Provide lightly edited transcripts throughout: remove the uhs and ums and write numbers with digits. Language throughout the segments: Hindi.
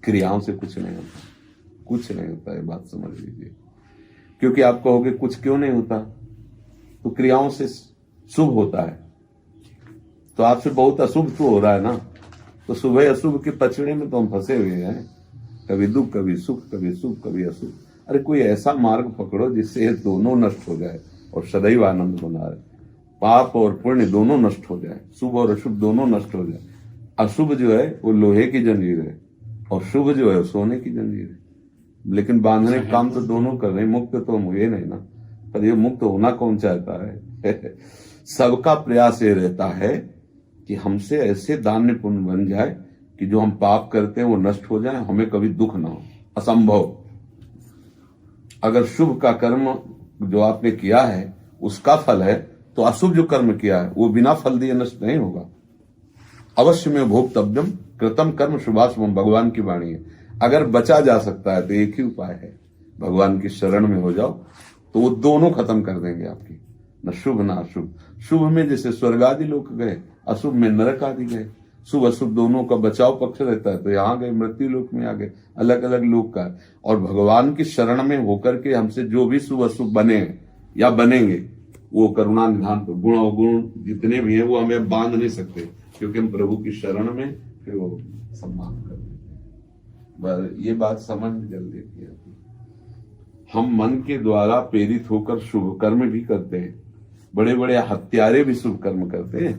क्रियाओं से कुछ नहीं होता, कुछ नहीं होता, ये बात समझ लीजिए। क्योंकि आप कहोगे कुछ क्यों नहीं होता, तो क्रियाओं से शुभ होता है, तो आपसे बहुत अशुभ तो हो रहा है ना, तो शुभ अशुभ के पचड़े में तो हम फंसे हुए हैं, कभी दुख कभी सुख, कभी शुभ कभी अशुभ। अरे कोई ऐसा मार्ग पकड़ो जिससे दोनों नष्ट हो जाए और सदैव आनंद बना रहे, पाप और पुण्य दोनों नष्ट हो जाए, शुभ और अशुभ दोनों नष्ट हो जाए। अशुभ जो है वो लोहे की जंजीर है और शुभ जो है सोने की जंजीर है, लेकिन बांधने का काम तो दोनों कर रहे हैं। मुक्त तो हम हुए नहीं ना, पर ये मुक्त होना कौन चाहता है? सबका प्रयास ये रहता है कि हमसे ऐसे दान्य पुण्य बन जाए कि जो हम पाप करते हैं वो नष्ट हो जाए, हमें कभी दुख ना हो। असंभव। अगर शुभ का कर्म जो आपने किया है उसका फल है, तो अशुभ जो कर्म किया है वो बिना फल दिए नष्ट नहीं होगा। अवश्य में भोक्तव्यम कृतम कर्म शुभाशुभम, भगवान की वाणी है। अगर बचा जा सकता है तो एक ही उपाय है, भगवान की शरण में हो जाओ, तो वो दोनों खत्म कर देंगे आपकी, न शुभ न अशुभ। शुभ में जैसे स्वर्ग आदि लोक गए, अशुभ में नरक आदि गए। शुभ अशुभ दोनों का बचाव पक्ष रहता है, तो यहां गए मृत्यु लोक में आ गए, अलग अलग लोक का। और भगवान की शरण में होकर के हमसे जो भी शुभ अशुभ बने या बनेंगे, वो करुणा निधान पर गुण अवगुण जितने भी हैं वो हमें बांध नहीं सकते, क्योंकि हम प्रभु की शरण में फिर वो सम्मान कर देते हैं। ये बात समझ में जल्दी की। हम मन के द्वारा प्रेरित होकर शुभ कर्म भी करते हैं, बड़े बड़े हत्यारे भी शुभ कर्म करते हैं,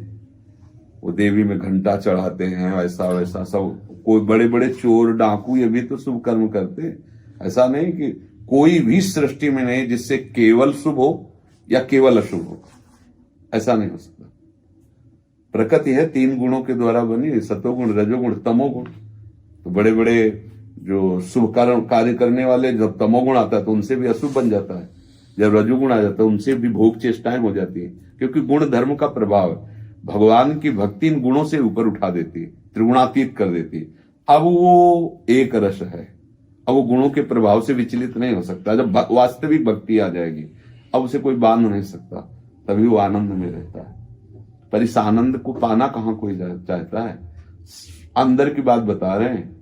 वो देवी में घंटा चढ़ाते हैं, ऐसा वैसा सब। कोई बड़े बड़े चोर डाकू ये भी तो शुभ कर्म करते हैं। ऐसा नहीं कि कोई भी सृष्टि में नहीं जिससे केवल शुभ हो या केवल अशुभ हो, ऐसा नहीं हो सकता। प्रकृति है 3 गुणों के द्वारा बनी, सतोगुण रजोगुण तमोगुण। तो बड़े बड़े जो शुभ कार्य करने वाले, जब तमोगुण आता है तो उनसे भी अशुभ बन जाता है, जब रजोगुण आ जाता है उनसे भी भोग चेष्टाएं हो जाती है, क्योंकि गुण धर्म का प्रभाव है। भगवान की भक्ति इन गुणों से ऊपर उठा देती है, त्रिगुणातीत कर देती है। अब वो एक रस है, अब वो गुणों के प्रभाव से विचलित नहीं हो सकता। जब वास्तविक भक्ति आ जाएगी, अब उसे कोई बांध नहीं सकता, तभी वो आनंद में रहता है। पर इस आनंद को पाना कहां कोई चाहता है? अंदर की बात बता रहे हैं,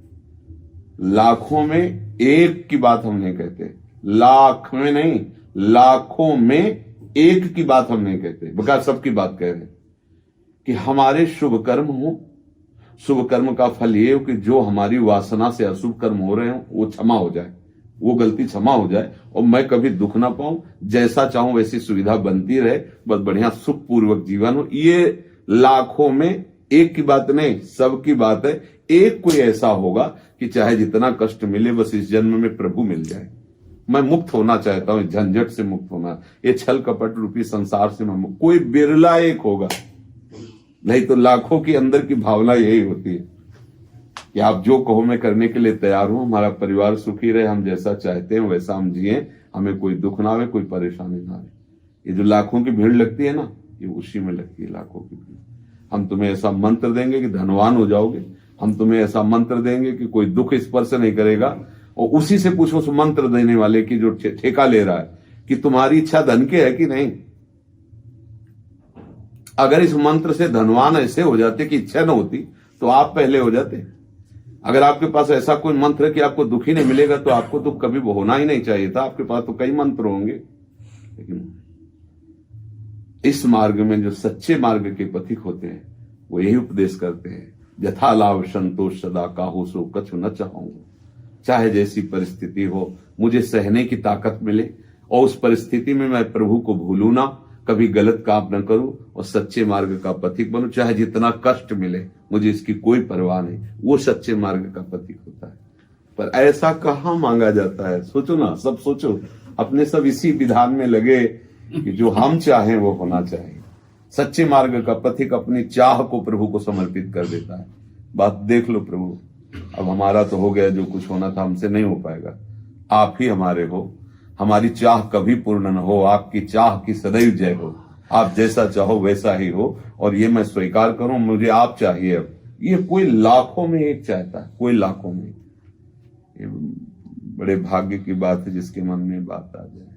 लाखों में एक की बात हम नहीं कहते, लाख में नहीं, लाखों में एक की बात हम नहीं कहते, बल्कि सबकी बात कह रहे हैं कि हमारे शुभ कर्म हो। शुभ कर्म का फल ये हो कि जो हमारी वासना से अशुभ कर्म हो रहे हो वो क्षमा हो जाए, वो गलती क्षमा हो जाए, और मैं कभी दुख ना पाऊं, जैसा चाहूं वैसी सुविधा बनती रहे, बस बढ़िया सुखपूर्वक जीवन हो। ये लाखों में एक की बात नहीं, सबकी बात है। एक कोई ऐसा होगा कि चाहे जितना कष्ट मिले, बस इस जन्म में प्रभु मिल जाए। मैं मुक्त होना चाहता हूं, झंझट से मुक्त होना, ये छल कपट रूपी संसार से मैं मुक्त। कोई बिरला एक होगा, नहीं तो लाखों की अंदर की भावना यही होती है कि आप जो कहो मैं करने के लिए तैयार हूं, हमारा परिवार सुखी रहे, हम जैसा चाहते हैं वैसा हम जिए, हमें कोई दुख ना आवे, कोई परेशानी ना आवे। ये जो लाखों की भीड़ लगती है ना, ये उसी में लगती है, लाखों की भीड़। हम तुम्हें ऐसा मंत्र देंगे कि धनवान हो जाओगे, हम तुम्हें ऐसा मंत्र देंगे कि कोई दुख स्पर्श नहीं करेगा, और उसी से पूछो उस मंत्र देने वाले की जो ठेका ले रहा है कि तुम्हारी इच्छा धन की है कि नहीं। अगर इस मंत्र से धनवान ऐसे हो जाते कि इच्छा न होती, तो आप पहले हो जाते। अगर आपके पास ऐसा कोई मंत्र है कि आपको दुख ही नहीं मिलेगा, तो आपको तो कभी होना ही नहीं चाहिए था, आपके पास तो कई मंत्र होंगे। लेकिन इस मार्ग में जो सच्चे मार्ग के पथिक होते हैं वो यही उपदेश करते हैं, यथा लाभ संतोष सदा काहू सो कछु न चाहूंगा। चाहे जैसी परिस्थिति हो, मुझे सहने की ताकत मिले, और उस परिस्थिति में मैं प्रभु को भूलू ना, कभी गलत काम न करूं, और सच्चे मार्ग का पथिक बनूं। चाहे जितना कष्ट मिले, मुझे इसकी कोई परवाह नहीं, वो सच्चे मार्ग का पथिक होता है। पर ऐसा कहां मांगा जाता है? सोचो ना, सब सोचो, अपने सब इसी विधान में लगे कि जो हम चाहें वो होना चाहिए। सच्चे मार्ग का पथिक अपनी चाह को प्रभु को समर्पित कर देता है। बात देख लो प्रभु, अब हमारा तो हो गया, जो कुछ होना था हमसे नहीं हो पाएगा, आप ही हमारे हो, हमारी चाह कभी पूर्ण न हो, आपकी चाह की सदैव जय हो, आप जैसा चाहो वैसा ही हो, और ये मैं स्वीकार करूं, मुझे आप चाहिए। अब ये कोई लाखों में एक चाहता है, कोई लाखों में। ये बड़े भाग्य की बात है जिसके मन में बात आ जाए।